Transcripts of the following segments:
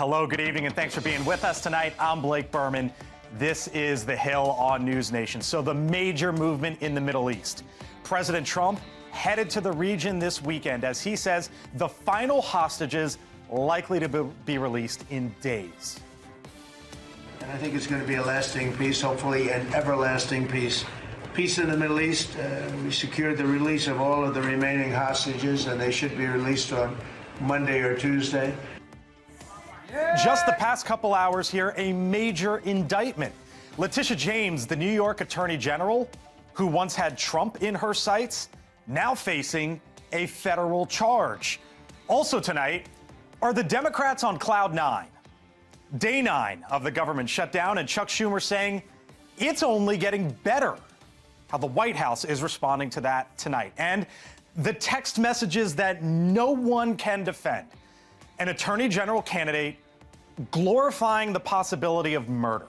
hello, good evening, and thanks for being with us tonight. I'm Blake Berman. This is The Hill on News Nation. So the major movement in the Middle East. President Trump headed to the region this weekend as he says the final hostages likely to be released in days. And I think it's going to be a lasting peace, hopefully an everlasting peace. Peace in the Middle East. We secured the release of all of the remaining hostages, and they should be released on Monday or Tuesday. Just the past couple hours here, a major indictment. Letitia James, the New York Attorney General, who once had Trump in her sights, now facing a federal charge. Also tonight, are the Democrats on cloud nine? Day 9 of the government shutdown, and Chuck Schumer saying it's only getting better. How the White House is responding to that tonight. And the text messages that no one can defend. An attorney general candidate glorifying the possibility of murder.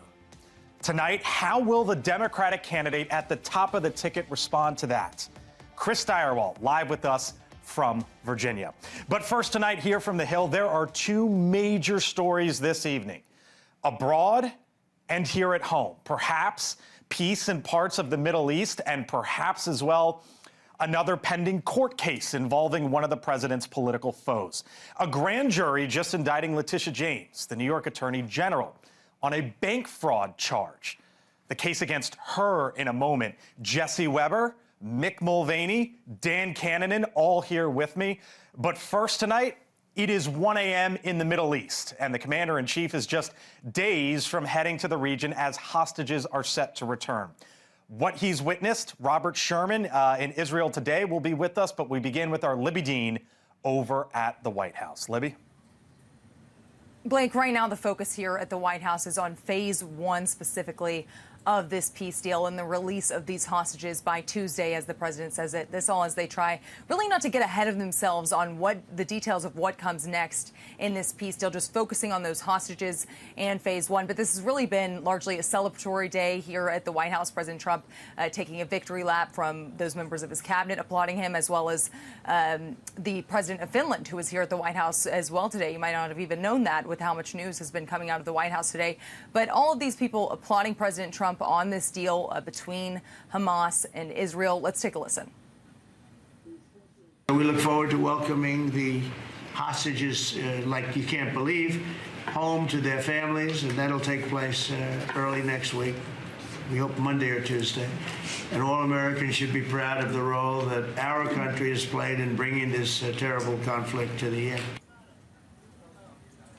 Tonight, how will the Democratic candidate at the top of the ticket respond to that? Chris Steyerwalt, live with us from Virginia. But first tonight here from The Hill, there are two major stories this evening. Abroad and here at home. Perhaps peace in parts of the Middle East, and perhaps as well another pending court case involving one of the president's political foes. A grand jury just indicting Letitia James, the New York Attorney General, on a bank fraud charge. The case against her in a moment. Jesse Weber, Mick Mulvaney, Dan Cannonen, all here with me. But first tonight, it is 1 a.m. in the Middle East, and the commander-in-chief is just days from heading to the region as hostages are set to return. What he's witnessed, Robert Sherman in Israel today will be with us, but we begin with our Libby Dean over at the White House. Libby? Blake, right now the focus here at the White House is on phase 1 specifically of this peace deal and the release of these hostages by Tuesday, as the president says it. This all as they try really not to get ahead of themselves on what the details of what comes next in this peace deal, just focusing on those hostages and phase 1. But this has really been largely a celebratory day here at the White House. President Trump taking a victory lap from those members of his cabinet applauding him, as well as the president of Finland, who was here at the White House as well today. You might not have even known that with how much news has been coming out of the White House today. But all of these people applauding President Trump on this deal between Hamas and Israel. Let's take a listen. We look forward to welcoming the hostages, like you can't believe, home to their families, and that'll take place early next week. We hope Monday or Tuesday. And all Americans should be proud of the role that our country has played in bringing this terrible conflict to the end.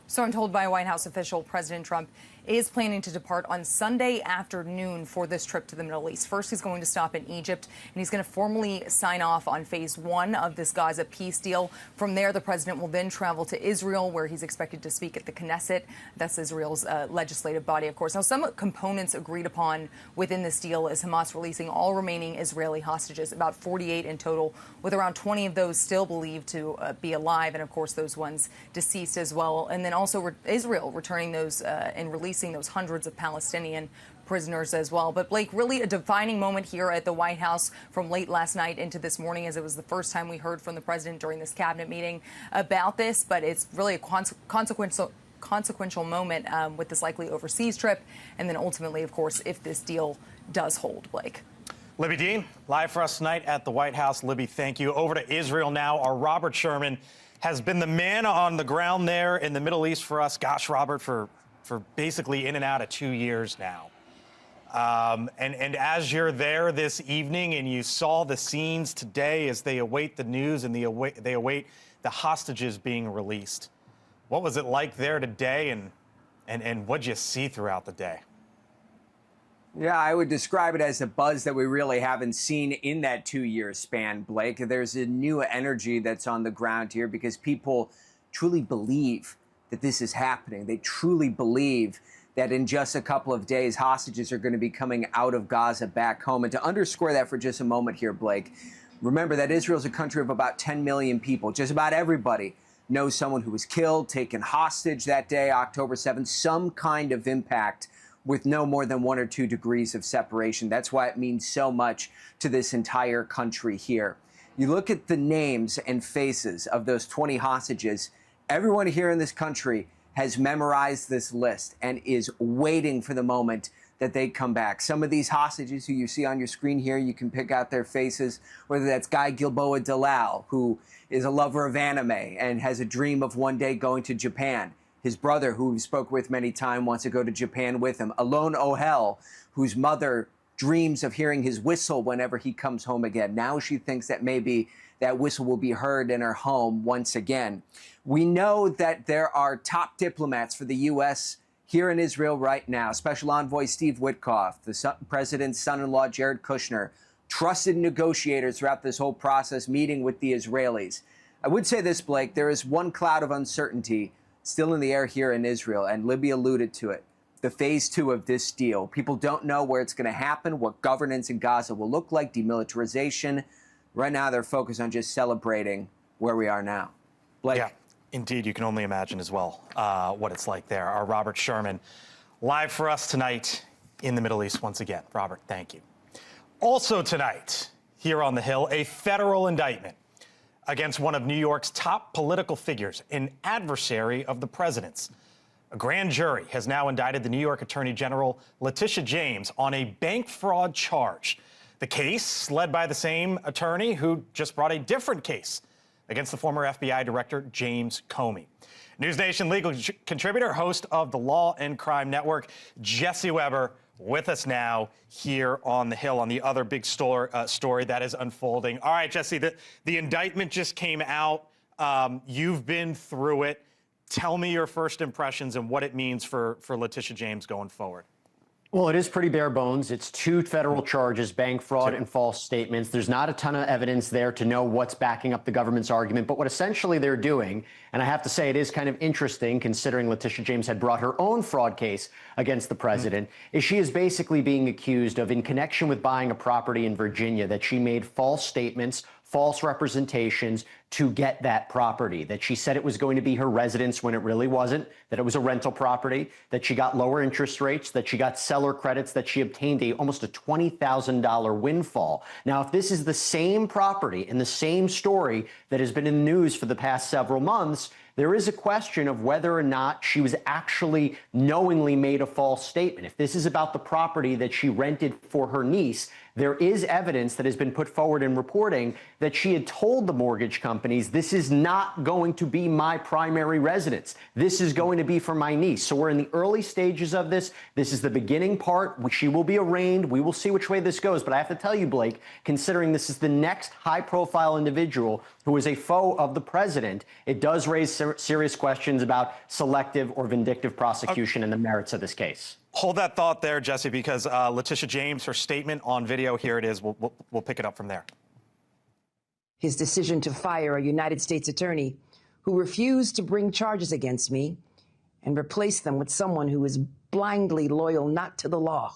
So I'm told by a White House official, President Trump is planning to depart on Sunday afternoon for this trip to the Middle East. First, he's going to stop in Egypt, and he's going to formally sign off on phase 1 of this Gaza peace deal. From there, the president will then travel to Israel, where he's expected to speak at the Knesset. That's Israel's legislative body, of course. Now, some components agreed upon within this deal is Hamas releasing all remaining Israeli hostages, about 48 in total, with around 20 of those still believed to be alive, and of course those ones deceased as well. And then also Israel returning those and releasing those hundreds of Palestinian prisoners as well. But Blake, really a defining moment here at the White House from late last night into this morning, as it was the first time we heard from the president during this cabinet meeting about this. But it's really a consequential moment with this likely overseas trip, and then ultimately, of course, if this deal does hold. Blake. Libby Dean, live for us tonight at the White House. Libby, thank you. Over to Israel now. Our Robert Sherman has been the man on the ground there in the Middle East for us. Gosh, Robert, for basically in and out of 2 years now. And as you're there this evening and you saw the scenes today as they await the news and they await the hostages being released, what was it like there today, and what'd you see throughout the day? Yeah, I would describe it as a buzz that we really haven't seen in that 2-year span, Blake. There's a new energy that's on the ground here because people truly believe that this is happening. They truly believe that in just a couple of days, hostages are going to be coming out of Gaza back home. And to underscore that for just a moment here, Blake, remember that Israel is a country of about 10 million people. Just about everybody knows someone who was killed, taken hostage that day, October 7th, some kind of impact with no more than 1 or 2 degrees of separation. That's why it means so much to this entire country here. You look at the names and faces of those 20 hostages, everyone here in this country has memorized this list and is waiting for the moment that they come back. Some of these hostages who you see on your screen here, you can pick out their faces, whether that's Guy Gilboa Dalal, who is a lover of anime and has a dream of one day going to Japan. His brother, who we spoke with many times, wants to go to Japan with him. Alon Ohel, whose mother dreams of hearing his whistle whenever he comes home again. Now she thinks that maybe that whistle will be heard in her home once again. We know that there are top diplomats for the U.S. here in Israel right now. Special Envoy Steve Witkoff, the president's son-in-law Jared Kushner, trusted negotiators throughout this whole process, meeting with the Israelis. I would say this, Blake, there is one cloud of uncertainty still in the air here in Israel, and Libby alluded to it. The phase 2 of this deal. People don't know where it's going to happen, what governance in Gaza will look like, demilitarization. Right now, they're focused on just celebrating where we are now. Blake. Yeah, indeed, you can only imagine as well what it's like there. Our Robert Sherman, live for us tonight in the Middle East once again. Robert, thank you. Also tonight, here on the Hill, a federal indictment against one of New York's top political figures, an adversary of the president's. A grand jury has now indicted the New York Attorney General Letitia James on a bank fraud charge. The case, led by the same attorney who just brought a different case against the former FBI Director James Comey. NewsNation legal contributor, host of the Law and Crime Network, Jesse Weber, with us now here on the Hill on the other big story that is unfolding. All right, Jesse, the indictment just came out. You've been through it. Tell me your first impressions and what it means for Letitia James going forward. Well, it is pretty bare bones. It's 2 federal charges, bank fraud and false statements. There's not a ton of evidence there to know what's backing up the government's argument. But what essentially they're doing, and I have to say it is kind of interesting considering Letitia James had brought her own fraud case against the president, is she is basically being accused of, in connection with buying a property in Virginia, that she made false statements, false representations to get that property, that she said it was going to be her residence when it really wasn't, that it was a rental property, that she got lower interest rates, that she got seller credits, that she obtained almost a $20,000 windfall. Now, if this is the same property and the same story that has been in the news for the past several months, there is a question of whether or not she was actually knowingly made a false statement. If this is about the property that she rented for her niece, there is evidence that has been put forward in reporting that she had told the mortgage companies, this is not going to be my primary residence. This is going to be for my niece. So we're in the early stages of this. This is the beginning part. She will be arraigned. We will see which way this goes. But I have to tell you, Blake, considering this is the next high-profile individual who is a foe of the president, it does raise serious questions about selective or vindictive prosecution and the merits of this case. Hold that thought there, Jesse, because Letitia James, her statement on video, here it is. We'll pick it up from there. His decision to fire a United States attorney who refused to bring charges against me and replace them with someone who is blindly loyal not to the law,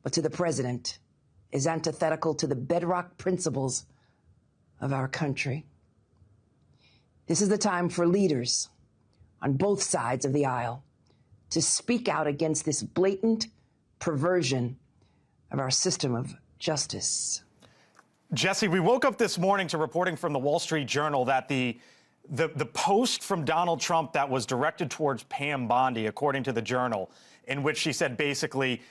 but to the president, is antithetical to the bedrock principles of our country. This is the time for leaders on both sides of the aisle to speak out against this blatant perversion of our system of justice. Jesse, we woke up this morning to reporting from the Wall Street Journal that the post from Donald Trump that was directed towards Pam Bondi, according to the Journal, in which she said basically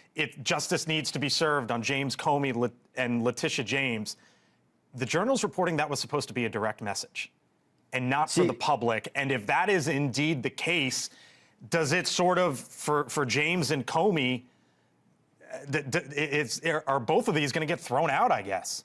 justice needs to be served on James Comey and Letitia James, the Journal's reporting that was supposed to be a direct message and not for the public. And if that is indeed the case, does it sort of, for James and Comey, are both of these going to get thrown out, I guess?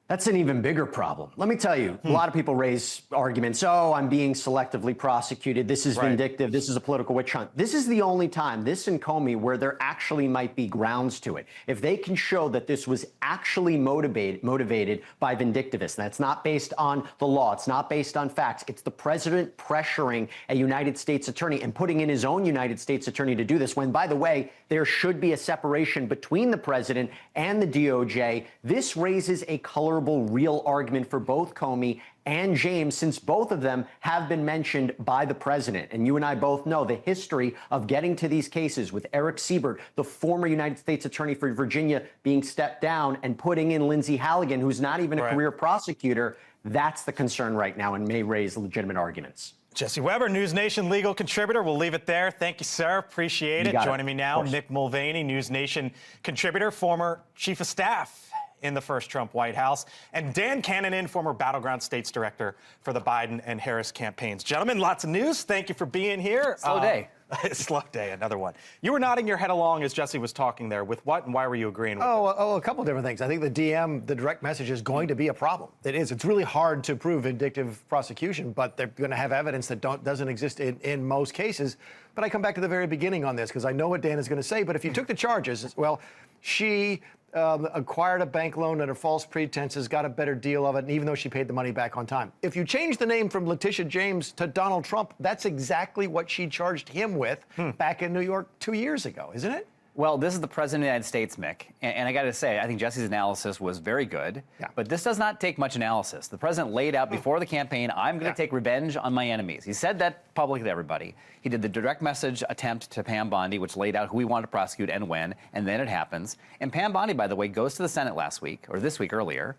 That's an even bigger problem. Let me tell you, a lot of people raise arguments, oh, I'm being selectively prosecuted, this is vindictive, this is a political witch hunt. This is the only time, this and Comey, where there actually might be grounds to it. If they can show that this was actually motivated by vindictiveness, that's not based on the law, it's not based on facts, it's the president pressuring a United States attorney and putting in his own United States attorney to do this, when, by the way, there should be a separation between the president and the DOJ. This raises a colorable, real argument for both Comey and James, since both of them have been mentioned by the president. And you and I both know the history of getting to these cases with Eric Siebert, the former United States attorney for Virginia, being stepped down, and putting in Lindsay Halligan, who's not even a career prosecutor. That's the concern right now and may raise legitimate arguments. Jesse Weber, News Nation legal contributor. We'll leave it there. Thank you, sir. Appreciate it. Joining me now, Mick Mulvaney, News Nation contributor, former chief of staff in the first Trump White House, and Dan Cannon, former Battleground States Director for the Biden and Harris campaigns. Gentlemen, lots of news. Thank you for being here. Slow day. Slow day, another one. You were nodding your head along as Jesse was talking there. With what and why were you agreeing with it? A couple different things. I think the DM, the direct message, is going to be a problem. It is. It's really hard to prove vindictive prosecution, but they're going to have evidence that doesn't exist in most cases. But I come back to the very beginning on this because I know what Dan is going to say. But if you took the charges, well, she acquired a bank loan under false pretenses, got a better deal of it, and even though she paid the money back on time. If you change the name from Letitia James to Donald Trump, that's exactly what she charged him with back in New York 2 years ago, isn't it? Well, this is the President of the United States, Mick. And I got to say, I think Jesse's analysis was very good. Yeah. But this does not take much analysis. The President laid out before the campaign, I'm going to take revenge on my enemies. He said that publicly to everybody. He did the direct message attempt to Pam Bondi, which laid out who he wanted to prosecute and when, and then it happens. And Pam Bondi, by the way, goes to the Senate last week, or this week earlier,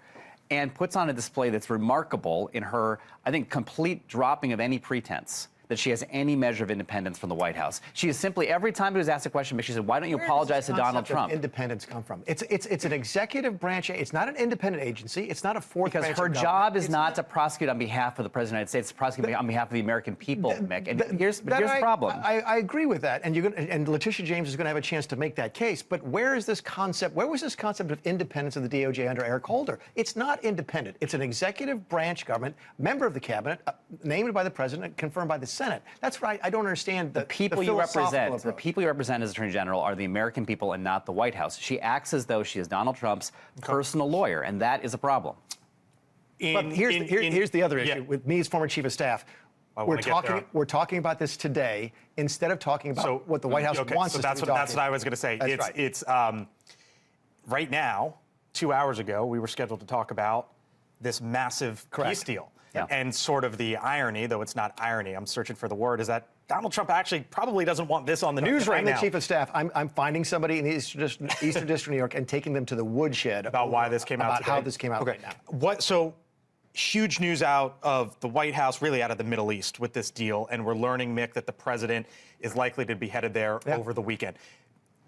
and puts on a display that's remarkable in her, I think, complete dropping of any pretense that she has any measure of independence from the White House. She is simply, every time he was asked a question, she said, why don't you apologize to Donald Trump? Where does independence come from? It's an executive branch. It's not an independent agency. It's not a fourth branch. Because her job is not to prosecute on behalf of the President of the United States, it's to prosecute on behalf of the American people, Mick. And here's the problem. I agree with that. And Letitia James is going to have a chance to make that case. But where is this concept? Where was this concept of independence of the DOJ under Eric Holder? It's not independent. It's an executive branch government, member of the cabinet, named by the president, confirmed by the Senate. That's right. I don't understand the people you represent. The people you represent as Attorney General are the American people and not the White House. She acts as though she is Donald Trump's personal lawyer, and that is a problem. But here's the other issue with me as former chief of staff. We're talking about this today instead of talking about what the White House wants us to be talking about. That's what I was going to say. It's right now, 2 hours ago, we were scheduled to talk about this massive peace deal. Yeah. And sort of the irony, though it's not irony, I'm searching for the word, is that Donald Trump actually probably doesn't want this on the news right now. I'm the chief of staff. I'm finding somebody in the Eastern District of New York and taking them to the woodshed about why this came out about today. how this came out right now. So huge news out of the White House, really out of the Middle East with this deal, and we're learning, Mick, that the president is likely to be headed there over the weekend.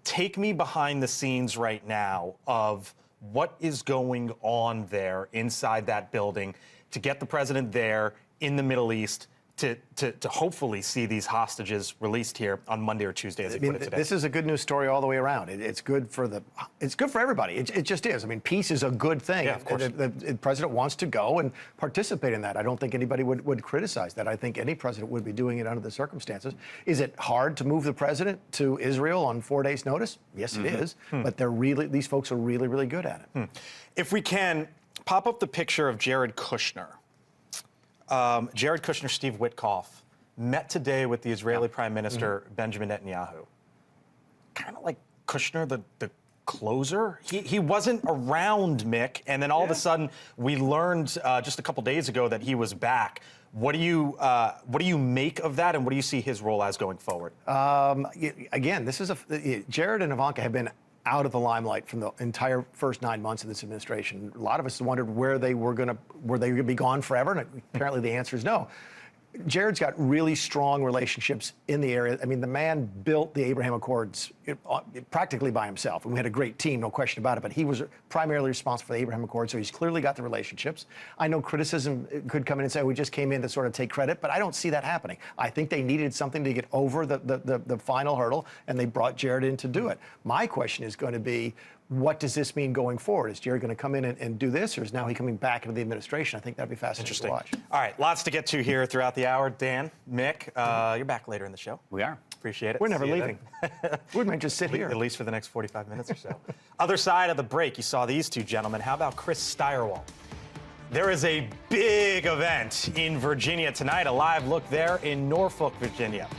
Take me behind the scenes right now of what is going on there inside that building to get the president there in the Middle East to hopefully see these hostages released here on Monday or Tuesday, as they put it today. This is a good news story all the way around. It's good for everybody. It just is. I mean, peace is a good thing. Yeah, of course. The president wants to go and participate in that. I don't think anybody would criticize that. I think any president would be doing it under the circumstances. Is it hard to move the president to Israel on 4 days' notice? Yes, it is. But these folks are really, really good at it. If we can, pop up the picture of Jared Kushner. Jared Kushner, Steve Witkoff, met today with the Israeli Prime Minister, Benjamin Netanyahu. Kind of like Kushner, the closer. He wasn't around, Mick, and then all of a sudden we learned just a couple days ago that he was back. What do you make of that, and what do you see his role as going forward? Again, this is Jared and Ivanka have been out of the limelight from the entire first 9 months of this administration. A lot of us wondered were they going to be gone forever, and apparently the answer is no. Jared's got really strong relationships in the area. I mean, the man built the Abraham Accords practically by himself, and we had a great team, no question about it, but he was primarily responsible for the Abraham Accords, so he's clearly got the relationships. I know criticism could come in and say, we just came in to sort of take credit, but I don't see that happening. I think they needed something to get over the final hurdle, and they brought Jared in to do it. My question is going to be, what does this mean going forward? Is Jared going to come in and do this, or is now he coming back into the administration? I think that'd be fascinating to watch. All right, lots to get to here throughout the hour. Dan, Mick, you're back later in the show. We are. Appreciate it. We're never leaving. We might just sit here. At least for the next 45 minutes or so. Other side of the break, you saw these two gentlemen. How about Chris Stirewalt? There is a big event in Virginia tonight, a live look there in Norfolk, Virginia.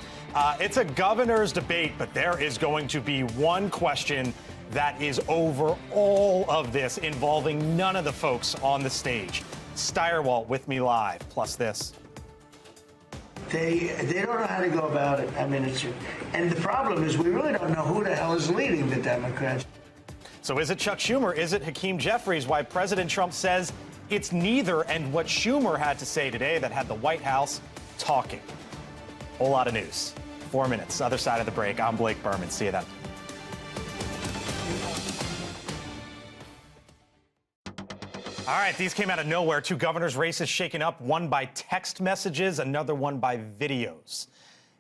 It's a governor's debate, but there is going to be one question that is over all of this, involving none of the folks on the stage. Stirewalt with me live, plus this. They don't know how to go about it. I mean, and the problem is we really don't know who the hell is leading the Democrats. So is it Chuck Schumer? Is it Hakeem Jeffries? Why President Trump says it's neither, and what Schumer had to say today that had the White House talking. Whole lot of news. 4 minutes. Other side of the break. I'm Blake Berman. See you then. All right, these came out of nowhere. 2 governors' races shaken up, one by text messages, another one by videos.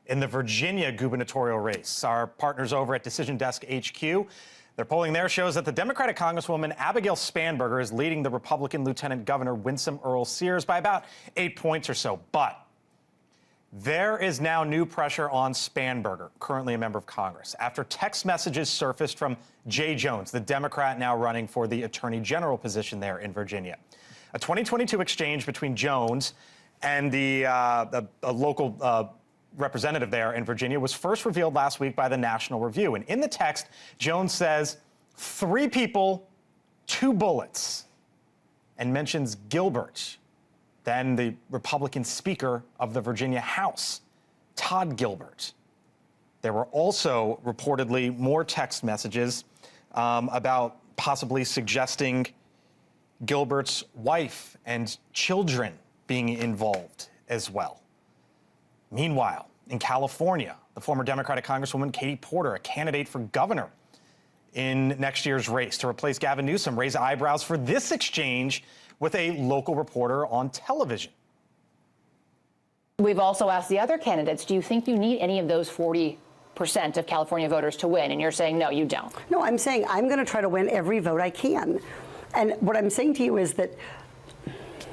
In the Virginia gubernatorial race, our partners over at Decision Desk HQ, their polling there shows that the Democratic Congresswoman Abigail Spanberger is leading the Republican Lieutenant Governor Winsome Earl-Sears by about 8 points or so. But there is now new pressure on Spanberger, currently a member of Congress, after text messages surfaced from Jay Jones, the Democrat now running for the Attorney General position there in Virginia. A 2022 exchange between Jones and a local representative there in Virginia was first revealed last week by the National Review. And in the text, Jones says 3 people, 2 bullets, and mentions Gilbert, then the Republican Speaker of the Virginia House, Todd Gilbert. There were also reportedly more text messages about possibly suggesting Gilbert's wife and children being involved as well. Meanwhile, in California, the former Democratic Congresswoman Katie Porter, a candidate for governor in next year's race to replace Gavin Newsom, raised eyebrows for this exchange with a local reporter on television. We've also asked the other candidates, do you think you need any of those 40% of California voters to win? And you're saying, no, you don't. No, I'm saying I'm going to try to win every vote I can. And what I'm saying to you is that...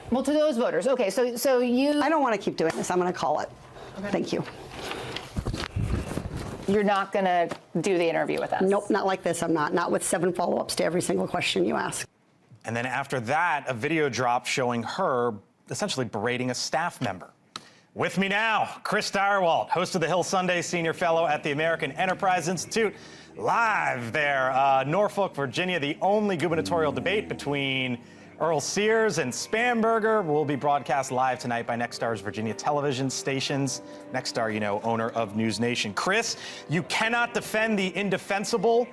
Well, to those voters, okay, so you... I don't want to keep doing this. I'm going to call it. Okay. Thank you. You're not going to do the interview with us? Nope, not like this. I'm not. Not with 7 follow-ups to every single question you ask. And then after that, a video dropped showing her essentially berating a staff member. With me now, Chris Direwalt, host of the Hill Sunday, senior fellow at the American Enterprise Institute, live there, Norfolk, Virginia, the only gubernatorial debate between Earl-Sears and Spanberger will be broadcast live tonight by Nexstar's Virginia television stations. Nexstar, you know, owner of NewsNation. Chris, you cannot defend the indefensible.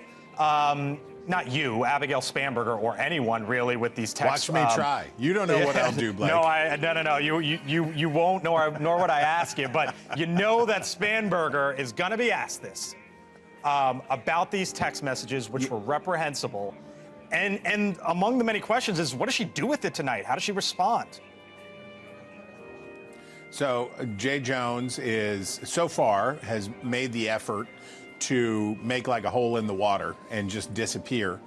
Not you, Abigail Spanberger, or anyone really with these texts. Watch me try. You don't know what I'll do, Blake. No. You won't, nor would I ask you. But you know that Spanberger is going to be asked this about these text messages, which were reprehensible. And among the many questions is, what does she do with it tonight? How does she respond? So Jay Jones so far has made the effort to make like a hole in the water and just disappear.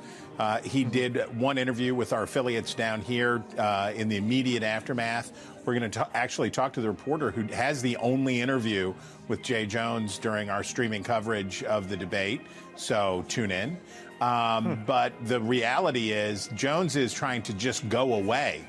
He did one interview with our affiliates down here in the immediate aftermath. We're going to actually talk to the reporter who has the only interview with Jay Jones during our streaming coverage of the debate. So tune in. But the reality is Jones is trying to just go away.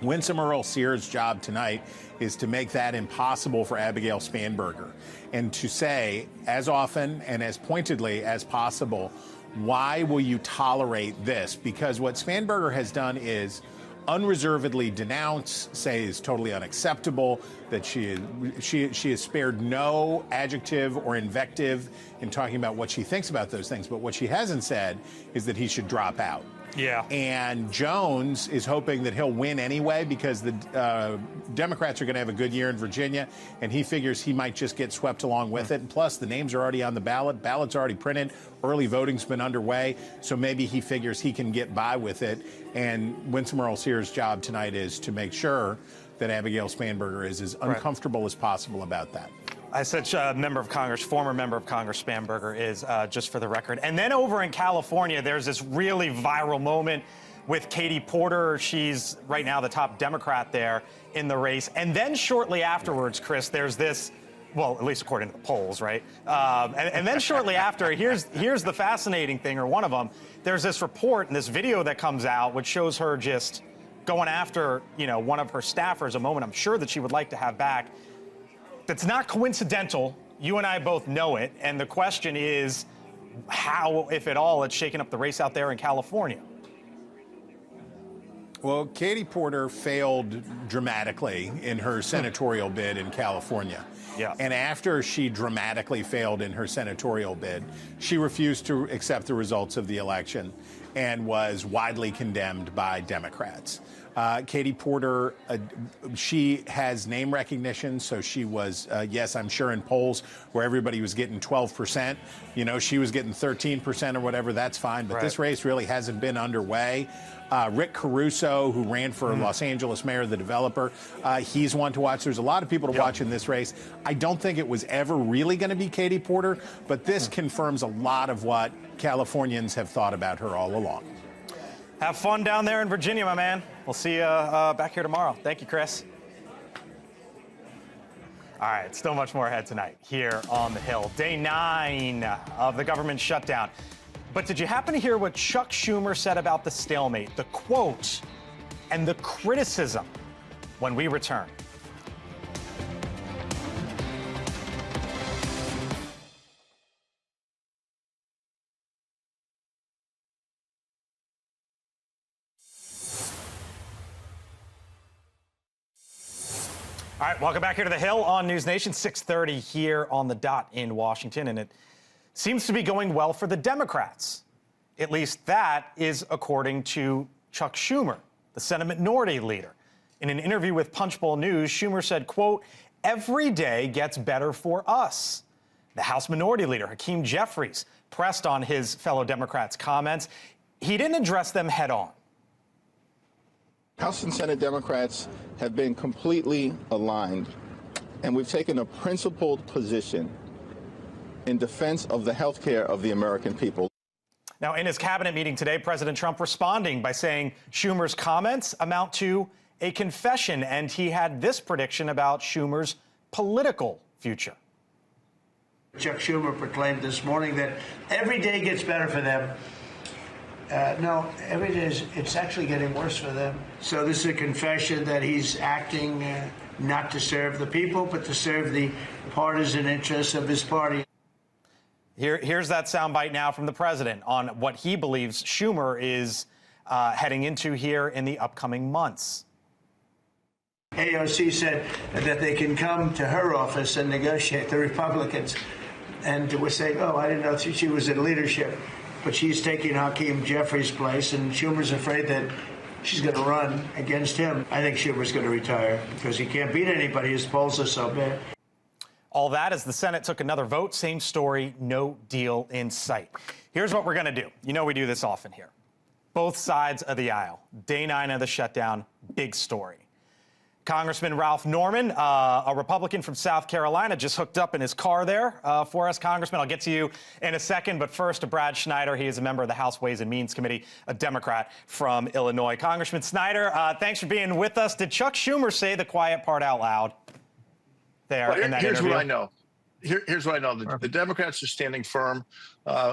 Winsome Earl-Sears' job tonight is to make that impossible for Abigail Spanberger and to say as often and as pointedly as possible, why will you tolerate this? Because what Spanberger has done is unreservedly denounce, say is totally unacceptable, that she has spared no adjective or invective in talking about what she thinks about those things. But what she hasn't said is that he should drop out. Yeah. And Jones is hoping that he'll win anyway because the Democrats are going to have a good year in Virginia, and he figures he might just get swept along with it. And plus, the names are already on the ballot. Ballot's already printed. Early voting's been underway. So maybe he figures he can get by with it. And Winsome Earl-Sears' job tonight is to make sure that Abigail Spanberger is as uncomfortable as possible about that. I said member of Congress, former member of Congress Spanberger is, just for the record. And then over in California, there's this really viral moment with Katie Porter. She's right now the top Democrat there in the race. And then shortly afterwards, Chris, there's this, well, at least according to the polls, right? And then shortly after, here's the fascinating thing, or one of them. There's this report and this video that comes out which shows her just going after, you know, one of her staffers, a moment I'm sure that she would like to have back. That's not coincidental. You and I both know it. And the question is how, if at all, it's shaken up the race out there in California. Well, Katie Porter failed dramatically in her senatorial bid in California. Yeah. And after she dramatically failed in her senatorial bid, she refused to accept the results of the election and was widely condemned by Democrats. Katie Porter, she has name recognition, so she was, yes, I'm sure in polls where everybody was getting 12%, you know, she was getting 13% or whatever, that's fine. But this race really hasn't been underway. Rick Caruso, who ran for Los Angeles mayor, the developer, he's one to watch. There's a lot of people to watch in this race. I don't think it was ever really going to be Katie Porter, but this confirms a lot of what Californians have thought about her all along. Have fun down there in Virginia, my man. We'll see you back here tomorrow. Thank you, Chris. All right, still much more ahead tonight here on the Hill. Day 9 of the government shutdown. But did you happen to hear what Chuck Schumer said about the stalemate, the quote, and the criticism when we return? All right, welcome back here to the Hill on News Nation, 6:30 here on the dot in Washington, and it seems to be going well for the Democrats. At least that is according to Chuck Schumer, the Senate Minority Leader. In an interview with Punchbowl News, Schumer said, quote, "Every day gets better for us." The House Minority Leader, Hakeem Jeffries, pressed on his fellow Democrats' comments. He didn't address them head on. House and Senate Democrats have been completely aligned, and we've taken a principled position in defense of the health care of the American people. Now, in his cabinet meeting today, President Trump responding by saying Schumer's comments amount to a confession, and he had this prediction about Schumer's political future. Chuck Schumer proclaimed this morning that every day gets better for them. No, every day it's actually getting worse for them. So this is a confession that he's acting not to serve the people, but to serve the partisan interests of his party. Here's that soundbite now from the president on what he believes Schumer is heading into here in the upcoming months. AOC said that they can come to her office and negotiate, the Republicans. And we're saying, oh, I didn't know she was in leadership. But she's taking Hakeem Jeffries' place, and Schumer's afraid that she's going to run against him. I think Schumer's going to retire because he can't beat anybody. His polls are so bad. All that as the Senate took another vote. Same story, no deal in sight. Here's what we're going to do. You know we do this often here. Both sides of the aisle. Day 9 of the shutdown, big story. Congressman Ralph Norman, a Republican from South Carolina, just hooked up in his car there for us, Congressman. I'll get to you in a second, but first to Brad Schneider. He is a member of the House Ways and Means Committee, a Democrat from Illinois. Congressman Schneider, thanks for being with us. Did Chuck Schumer say the quiet part out loud there in that here's interview? what I know. Here's what I know. The Democrats are standing firm,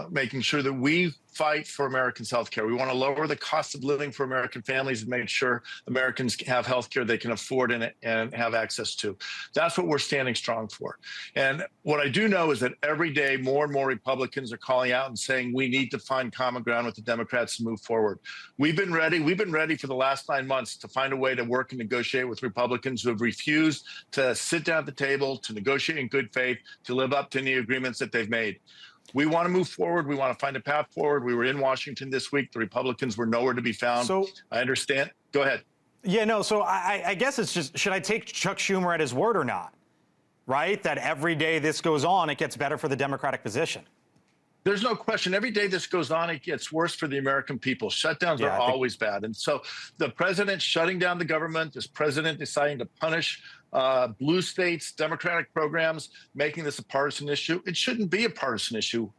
making sure that we fight for Americans' health care. We want to lower the cost of living for American families and make sure Americans have health care they can afford and have access to. That's what we're standing strong for. And what I do know is that every day more and more Republicans are calling out and saying we need to find common ground with the Democrats to move forward. We've been ready. We've been ready for the last 9 months to find a way to work and negotiate with Republicans who have refused to sit down at the table, to negotiate in good faith, to live up to any agreements that they've made. We want to move forward. We want to find a path forward. We were in Washington this week. The Republicans were nowhere to be found. So I understand. Go ahead. Yeah, no, so I guess it's just, should I take Chuck Schumer at his word or not? Right? That every day this goes on, it gets better for the Democratic position. There's no question. Every day this goes on, it gets worse for the American people. Shutdowns are always bad. And so the president shutting down the government, this president deciding to punish blue states, Democratic programs, making this a partisan issue. It shouldn't be a partisan issue.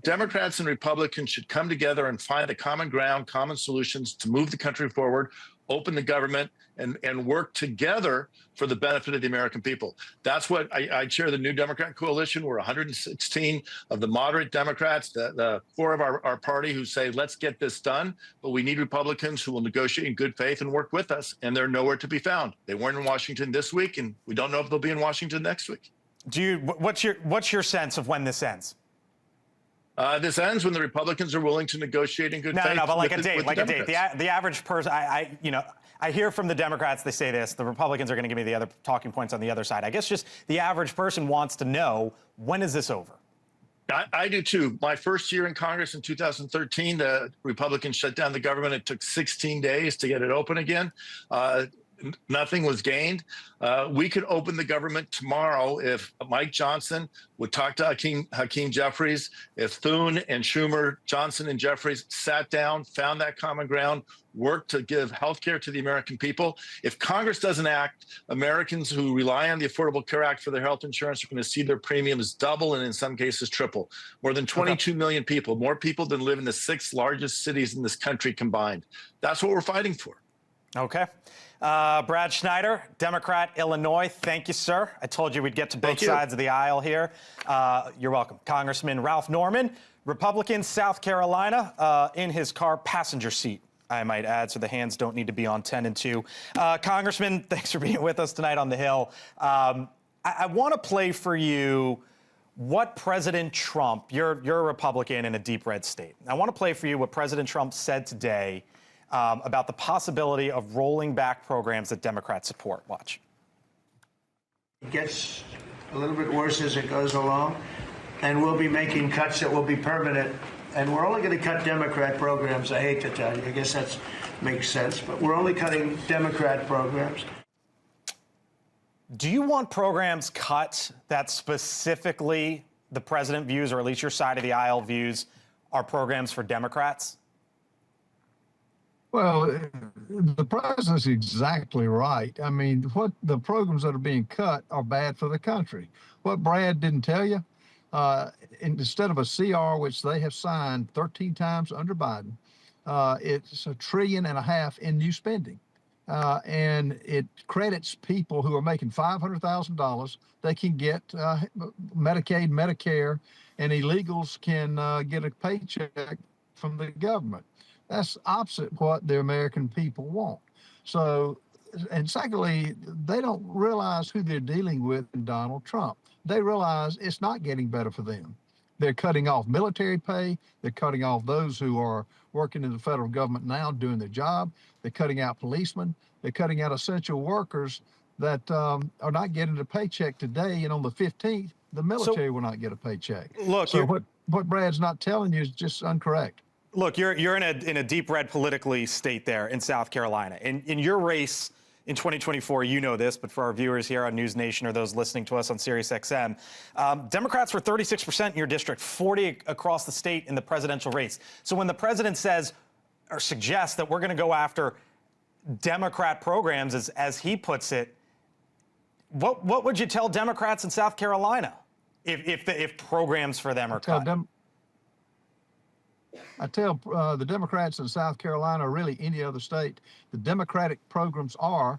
Democrats and Republicans should come together and find a common ground, common solutions to move the country forward, open the government, and work together for the benefit of the American people. That's what I chair the New Democrat Coalition. We're 116 of the moderate Democrats, the core of our party, who say, let's get this done. But we need Republicans who will negotiate in good faith and work with us. And they're nowhere to be found. They weren't in Washington this week, and we don't know if they'll be in Washington next week. What's your sense of when this ends? This ends when the Republicans are willing to negotiate in good faith. No, but like a date, like a date. The average person, I hear from the Democrats, they say this, the Republicans are going to give me the other talking points on the other side. I guess just the average person wants to know, when is this over? I do too. My first year in Congress in 2013, the Republicans shut down the government. It took 16 days to get it open again. Nothing was gained. We could open the government tomorrow if Mike Johnson would talk to Hakeem Jeffries, if Thune and Schumer, Johnson and Jeffries sat down, found that common ground, worked to give health care to the American people. If Congress doesn't act, Americans who rely on the Affordable Care Act for their health insurance are going to see their premiums double and in some cases triple. More than 22 million people, more people than live in the 6 largest cities in this country combined. That's what we're fighting for. Okay. Brad Schneider, Democrat, Illinois. Thank you, sir. I told you we'd get to both sides of the aisle here. You're welcome. Congressman Ralph Norman, Republican, South Carolina, in his car passenger seat, I might add, so the hands don't need to be on 10 and 2. Congressman, thanks for being with us tonight on the Hill. I want to play for you what President Trump, you're a Republican in a deep red state. I want to play for you what President Trump said today about the possibility of rolling back programs that Democrats support. Watch. It gets a little bit worse as it goes along, and we'll be making cuts that will be permanent. And we're only going to cut Democrat programs. I hate to tell you. I guess that makes sense. But we're only cutting Democrat programs. Do you want programs cut that specifically the president views, or at least your side of the aisle views, are programs for Democrats? Well, the president's exactly right. I mean, what the programs that are being cut are bad for the country. What Brad didn't tell you, instead of a CR, which they have signed 13 times under Biden, it's $1.5 trillion in new spending. And it credits people who are making $500,000. They can get Medicaid, Medicare, and illegals can get a paycheck from the government. That's opposite what the American people want. So, and secondly, they don't realize who they're dealing with in Donald Trump. They realize it's not getting better for them. They're cutting off military pay. They're cutting off those who are working in the federal government now doing their job. They're cutting out policemen. They're cutting out essential workers that are not getting a paycheck today. And on the 15th, the military will not get a paycheck. Look, so what Brad's not telling you is just incorrect. Look, you're in a deep red politically state there in South Carolina. In your race in 2024, you know this, but for our viewers here on NewsNation or those listening to us on SiriusXM, Democrats were 36% in your district, 40 across the state in the presidential race. So when the president says or suggests that we're going to go after Democrat programs, as he puts it, what would you tell Democrats in South Carolina if programs for them are cut? I tell the Democrats in South Carolina, or really any other state, the Democratic programs are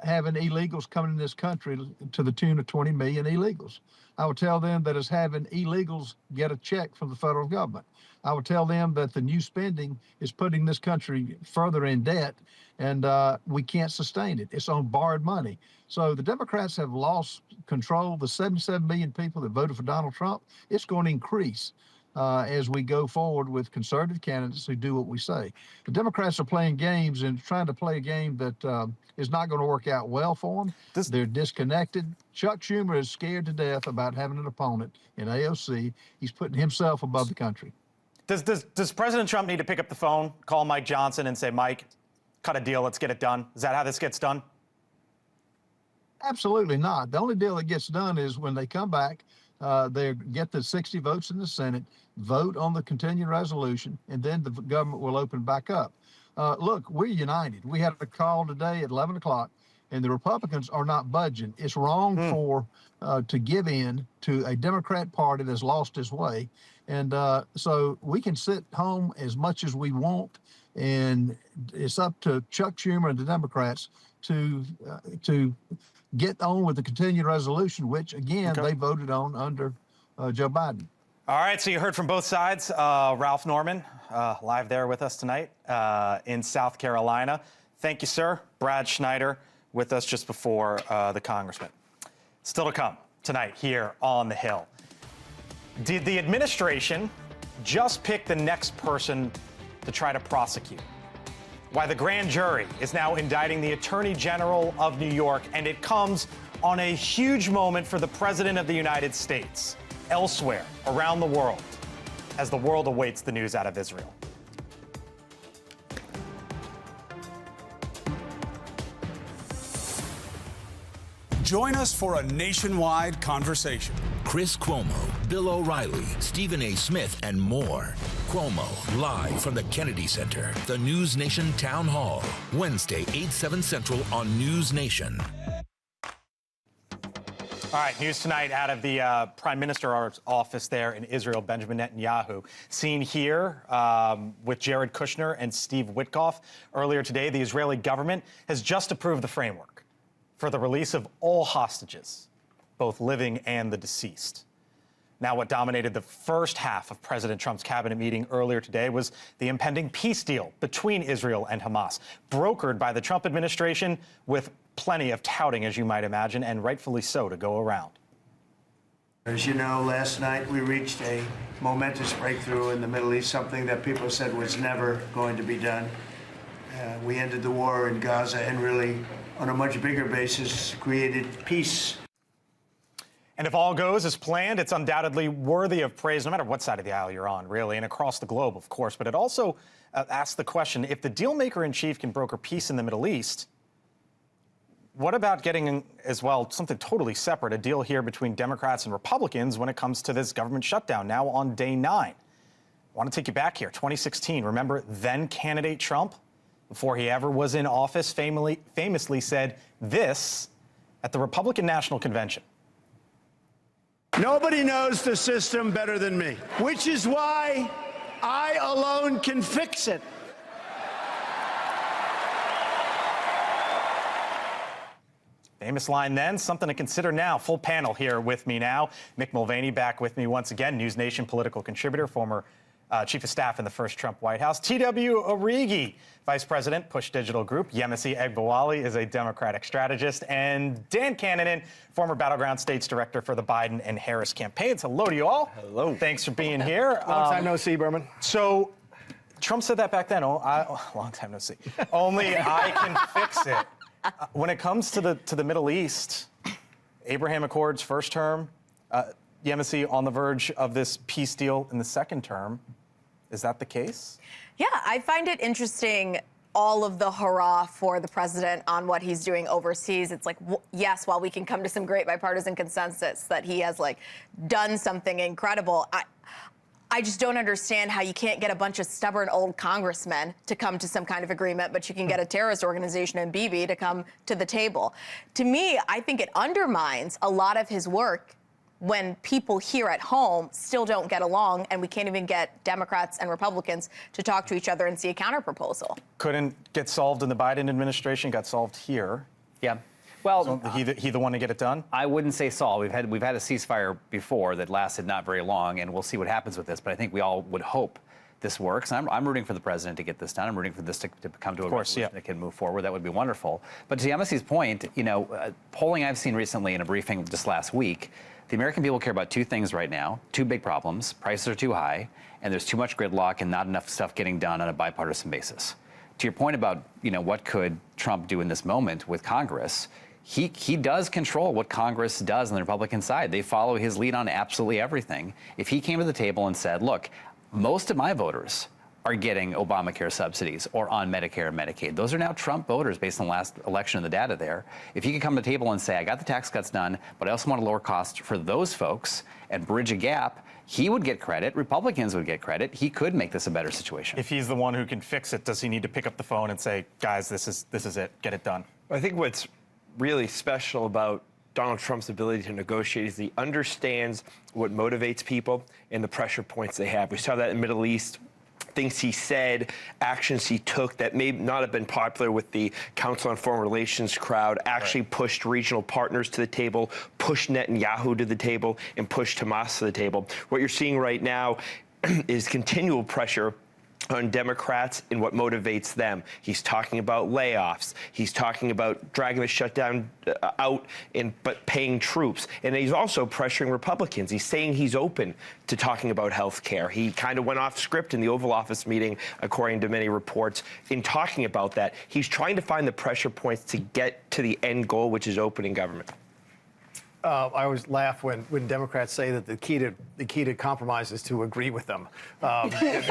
having illegals coming in this country to the tune of 20 million illegals. I would tell them that it's having illegals get a check from the federal government. I would tell them that the new spending is putting this country further in debt, and we can't sustain it. It's on borrowed money. So the Democrats have lost control. The 77 million people that voted for Donald Trump, it's going to increase as we go forward with conservative candidates who do what we say. The Democrats are playing games and trying to play a game that is not going to work out well for them. They're disconnected. Chuck Schumer is scared to death about having an opponent in AOC. He's putting himself above the country. Does President Trump need to pick up the phone, call Mike Johnson and say, Mike, cut a deal, let's get it done? Is that how this gets done? Absolutely not. The only deal that gets done is when they come back, they get the 60 votes in the Senate, vote on the continuing resolution, and then the government will open back up. Look, we're united. We had a call today at 11 o'clock, and the Republicans are not budging. It's wrong to give in to a Democrat Party that's lost its way. And so we can sit home as much as we want, and it's up to Chuck Schumer and the Democrats to get on with the continuing resolution, which, again, they voted on under Joe Biden. All right, so you heard from both sides. Ralph Norman, live there with us tonight in South Carolina. Thank you, sir. Brad Schneider with us just before the congressman. Still to come tonight here on the Hill. Did the administration just pick the next person to try to prosecute? Why the grand jury is now indicting the Attorney General of New York, and it comes on a huge moment for the President of the United States. elsewhere around the world as the world awaits the news out of Israel. Join us for a nationwide conversation. Chris Cuomo, Bill O'Reilly, Stephen A. Smith, and more. Cuomo, live from the Kennedy Center, the News Nation Town Hall, Wednesday, 8/7 Central on News Nation. All right, news tonight out of the Prime Minister's office there in Israel, Benjamin Netanyahu. Seen here with Jared Kushner and Steve Witkoff. Earlier today, the Israeli government has just approved the framework for the release of all hostages, both living and the deceased. Now, what dominated the first half of President Trump's cabinet meeting earlier today was the impending peace deal between Israel and Hamas, brokered by the Trump administration with plenty of touting, as you might imagine, and rightfully so, to go around. As you know, last night we reached a momentous breakthrough in the Middle East, something that people said was never going to be done. We ended the war in Gaza and really, on a much bigger basis, created peace. And if all goes as planned, it's undoubtedly worthy of praise, no matter what side of the aisle you're on, really, and across the globe, of course. But it also asks the question, if the deal-maker-in-chief can broker peace in the Middle East, what about getting, as well, something totally separate, a deal here between Democrats and Republicans when it comes to this government shutdown, now on day 9? I want to take you back here, 2016. Remember then-candidate Trump, before he ever was in office, famously said this at the Republican National Convention. Nobody knows the system better than me, which is why I alone can fix it. Famous line then, something to consider now. Full panel here with me now. Mick Mulvaney back with me once again, News Nation political contributor, former chief of staff in the first Trump White House. T.W. Origi, vice president, Push Digital Group. Yemisi Egbawali is a Democratic strategist. And Dan Cannon, former Battleground States director for the Biden and Harris campaigns. Hello to you all. Hello. Thanks for being here. Long time no see, Berman. So Trump said that back then. Long time no see. Only I can fix it. When it comes to the Middle East, Abraham Accords first term, Yemisi on the verge of this peace deal in the second term. Is that the case? Yeah, I find it interesting, all of the hurrah for the president on what he's doing overseas. It's like, yes, while we can come to some great bipartisan consensus that he has done something incredible, I just don't understand how you can't get a bunch of stubborn old congressmen to come to some kind of agreement, but you can get a terrorist organization and Bibi to come to the table. To me, I think it undermines a lot of his work when people here at home still don't get along and we can't even get Democrats and Republicans to talk to each other and see a counterproposal. Couldn't get solved in the Biden administration, got solved here. Yeah. Well, so he the one to get it done? I wouldn't say solved. We've had a ceasefire before that lasted not very long, and we'll see what happens with this. But I think we all would hope this works. I'm rooting for the president to get this done. I'm rooting for this to come to a resolution that can move forward. That would be wonderful. But to Yemisi's point, polling I've seen recently in a briefing just last week, the American people care about two things right now, two big problems. Prices are too high, and there's too much gridlock and not enough stuff getting done on a bipartisan basis. To your point about, what could Trump do in this moment with Congress, he does control what Congress does on the Republican side. They follow his lead on absolutely everything. If he came to the table and said, look, most of my voters are getting Obamacare subsidies or on Medicare and Medicaid. Those are now Trump voters based on the last election and the data there. If he could come to the table and say, I got the tax cuts done, but I also want to lower costs for those folks and bridge a gap, he would get credit. Republicans would get credit. He could make this a better situation. If he's the one who can fix it, does he need to pick up the phone and say, guys, this is it, get it done? I think what's really special about Donald Trump's ability to negotiate is he understands what motivates people and the pressure points they have. We saw that in the Middle East. Things he said, actions he took that may not have been popular with the Council on Foreign Relations crowd actually pushed regional partners to the table, pushed Netanyahu to the table, and pushed Hamas to the table. What you're seeing right now is continual pressure on Democrats and what motivates them. He's talking about layoffs. He's talking about dragging the shutdown out but paying troops. And he's also pressuring Republicans. He's saying he's open to talking about health care. He kind of went off script in the Oval Office meeting, according to many reports, in talking about that. He's trying to find the pressure points to get to the end goal, which is opening government. I always laugh when Democrats say that the key to compromise is to agree with them. That's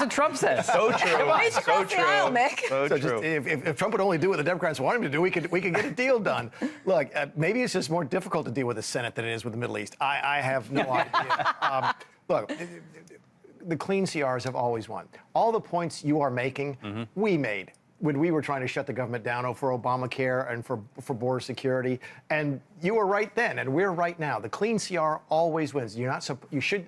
what Trump says. So true. So true. Aisle, Mick. So So true. just, if Trump would only do what the Democrats want him to do, we could get a deal done. Look, maybe it's just more difficult to deal with the Senate than it is with the Middle East. I have no idea. Look, the clean CRs have always won. All the points you are making, we made when we were trying to shut the government down for Obamacare and for border security. And you were right then, and we're right now. The clean CR always wins.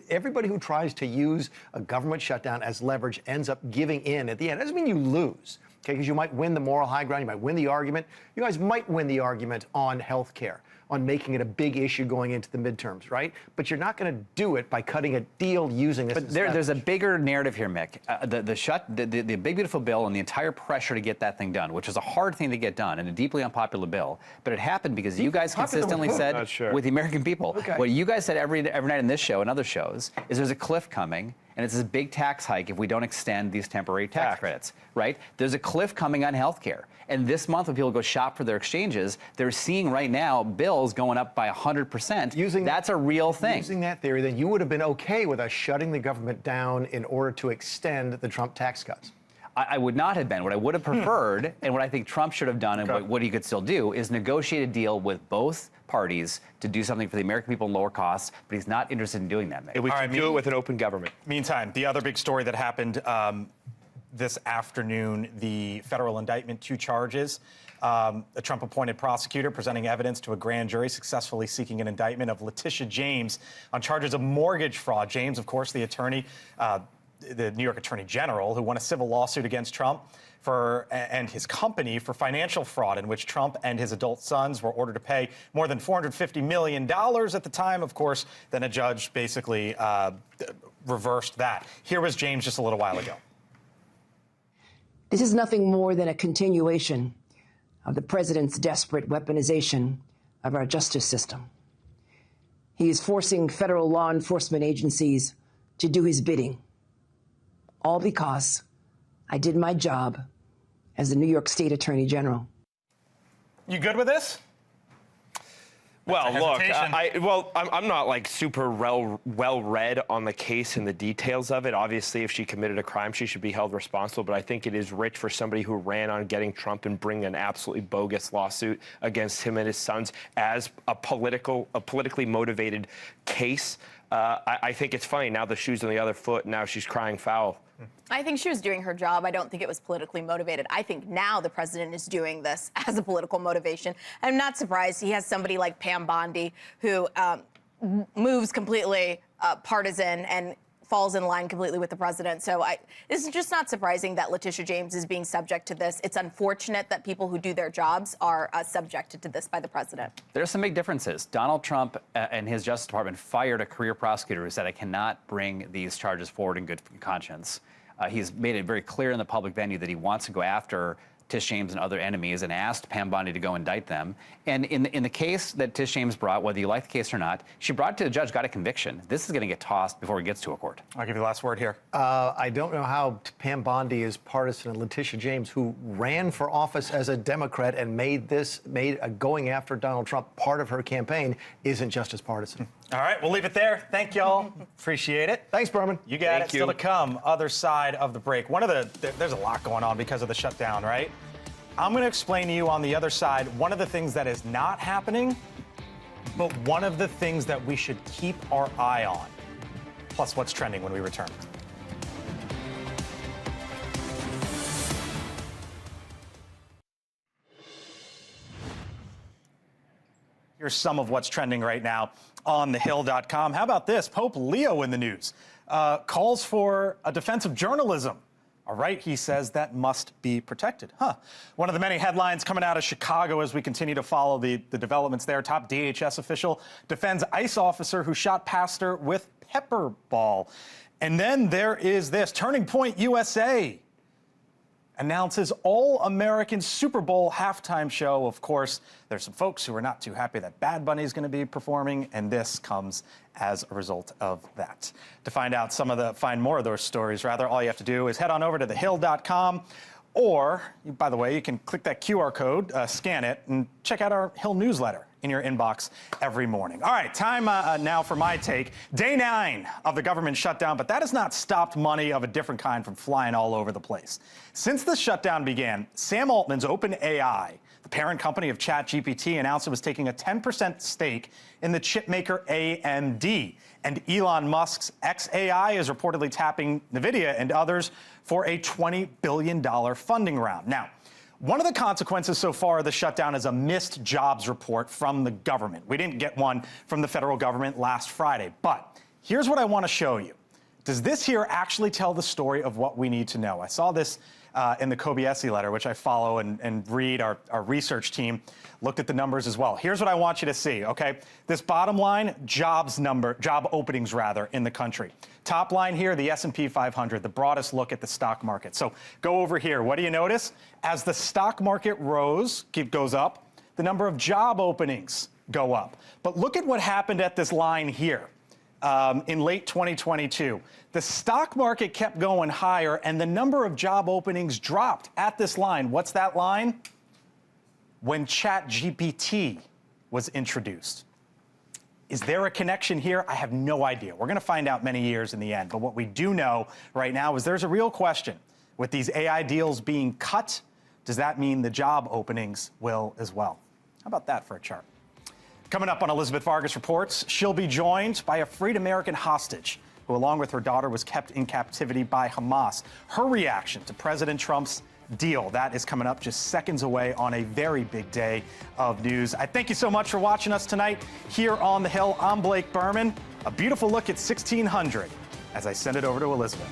Everybody who tries to use a government shutdown as leverage ends up giving in at the end. It doesn't mean you lose, okay? Because you might win the moral high ground, you might win the argument. You guys might win the argument on health care, on making it a big issue going into the midterms, right? But you're not going to do it by cutting a deal using this. But there's a bigger narrative here, Mick. The big beautiful bill and the entire pressure to get that thing done, which is a hard thing to get done and a deeply unpopular bill. But it happened because you guys consistently said with the American people, what you guys said every night in this show and other shows is there's a cliff coming. And it's this big tax hike if we don't extend these temporary tax credits, right? There's a cliff coming on health care. And this month, when people go shop for their exchanges, they're seeing right now bills going up by 100%. That's a real thing. Using that theory, then you would have been okay with us shutting the government down in order to extend the Trump tax cuts. I would not have been. What I would have preferred, and what I think Trump should have done, and what he could still do, is negotiate a deal with both parties to do something for the American people and lower costs, but he's not interested in doing that, Mick. We can do it with an open government. Meantime, the other big story that happened this afternoon, the federal indictment, 2 charges. A Trump-appointed prosecutor presenting evidence to a grand jury successfully seeking an indictment of Letitia James on charges of mortgage fraud. James, of course, the attorney, the New York Attorney General, who won a civil lawsuit against Trump and his company for financial fraud, in which Trump and his adult sons were ordered to pay more than $450 million at the time. Of course, then a judge basically reversed that. Here was James just a little while ago. This is nothing more than a continuation of the president's desperate weaponization of our justice system. He is forcing federal law enforcement agencies to do his bidding, all because I did my job as the New York State Attorney General. You good with this? Well, look, I'm not like super well read on the case and the details of it. Obviously, if she committed a crime, she should be held responsible. But I think it is rich for somebody who ran on getting Trump and bring an absolutely bogus lawsuit against him and his sons as a politically motivated case. I think it's funny. Now the shoe's on the other foot. Now she's crying foul. I think she was doing her job. I don't think it was politically motivated. I think now the president is doing this as a political motivation. I'm not surprised. He has somebody like Pam Bondi who moves completely partisan and falls in line completely with the president. So this is just not surprising that Letitia James is being subject to this. It's unfortunate that people who do their jobs are subjected to this by the president. There are some big differences. Donald Trump and his Justice Department fired a career prosecutor who said, I cannot bring these charges forward in good conscience. He's made it very clear in the public venue that he wants to go after Tish James and other enemies and asked Pam Bondi to go indict them. And in the case that Tish James brought, whether you like the case or not, she brought it to the judge, got a conviction. This is going to get tossed before it gets to a court. I'll give you the last word here. I don't know how Pam Bondi is partisan and Letitia James, who ran for office as a Democrat and made going after Donald Trump part of her campaign, isn't just as partisan. All right, we'll leave it there. Thank y'all. Appreciate it. Thanks, Berman. You got it. Still to come, other side of the break. There's a lot going on because of the shutdown, right? I'm going to explain to you on the other side one of the things that is not happening, but one of the things that we should keep our eye on. Plus, what's trending when we return. Here's some of what's trending right now on thehill.com. How about this? Pope Leo in the news. Calls for a defense of journalism. All right, he says that must be protected. One of the many headlines coming out of Chicago as we continue to follow the developments there. Top DHS official defends ICE officer who shot pastor with pepper ball. And then there is this. Turning Point USA announces All-American Super Bowl halftime show. Of course, there's some folks who are not too happy that Bad Bunny is going to be performing, and this comes as a result of that. To find more of those stories, all you have to do is head on over to thehill.com, or, by the way, you can click that QR code, scan it, and check out our Hill newsletter. in your inbox every morning. All right, time now for my take. Day 9 of the government shutdown, but that has not stopped money of a different kind from flying all over the place. Since the shutdown began, Sam Altman's OpenAI, the parent company of ChatGPT, announced it was taking a 10% stake in the chipmaker AMD. And Elon Musk's xAI is reportedly tapping NVIDIA and others for a $20 billion funding round. Now, one of the consequences so far of the shutdown is a missed jobs report from the government. We didn't get one from the federal government last Friday. But here's what I want to show you. Does this here actually tell the story of what we need to know? I saw this in the Kobiesi letter, which I follow and read. Our research team looked at the numbers as well. Here's what I want you to see, okay? This bottom line, job openings rather, in the country. Top line here, the S&P 500, the broadest look at the stock market. So go over here. What do you notice? As the stock market goes up, the number of job openings go up. But look at what happened at this line here. In late 2022. The stock market kept going higher and the number of job openings dropped at this line. What's that line? When ChatGPT was introduced. Is there a connection here? I have no idea. We're going to find out many years in the end. But what we do know right now is there's a real question. With these AI deals being cut, does that mean the job openings will as well? How about that for a chart? Coming up on Elizabeth Vargas Reports, she'll be joined by a freed American hostage who, along with her daughter, was kept in captivity by Hamas. Her reaction to President Trump's deal, that is coming up just seconds away on a very big day of news. I thank you so much for watching us tonight here on The Hill. I'm Blake Berman. A beautiful look at 1600 as I send it over to Elizabeth.